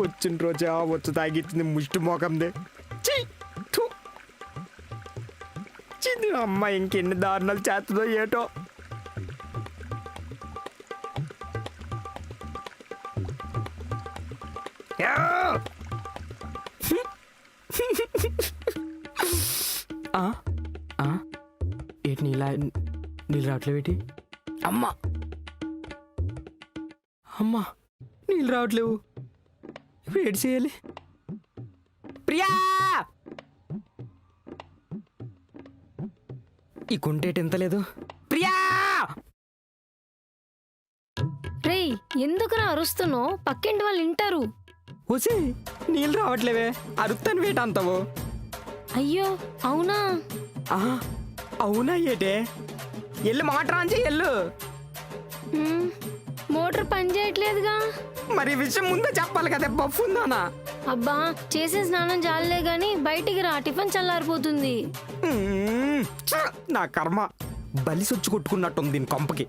వచ్చిన రోజే వచ్చి తాగిచ్చింది ముష్టి మోకందే. చిన్న అమ్మ ఇంకెన్ని దారుణాలు చేస్తుందో ఏటో. ఏంటి నీళ్ళు రావట్లేవేటి? అమ్మా అమ్మా నీళ్ళు రావట్లేవు, ఇప్పుడు ఏడు చేయాలి? ప్రియా, ఈ కుంటేటి ఎంత లేదు? ప్రియా! రేయ్, ఎందుకురా అరుస్తున్నావు? పక్కింటి వాళ్ళు వింటారు. వచ్చి నీళ్ళు రావట్లేవే, అరుస్తాను వేట అంతావు. అయ్యో అవునా? అవునా ఏటే? ఎల్లు మాట్రాంచి ఎల్లు. మోటార్ పని చేయట్లేదుగా. మరి విషయం ముందే చెప్పాలి కదా, బఫ్ ఉందానా? అబ్బా, చేసే స్నానం చాలే గాని బయటికి రా, టిఫిన్ చల్లారిపోతుంది. నా కర్మ, బలిసొచ్చి కొట్టుకున్నట్టుంది దీని కొంపకి.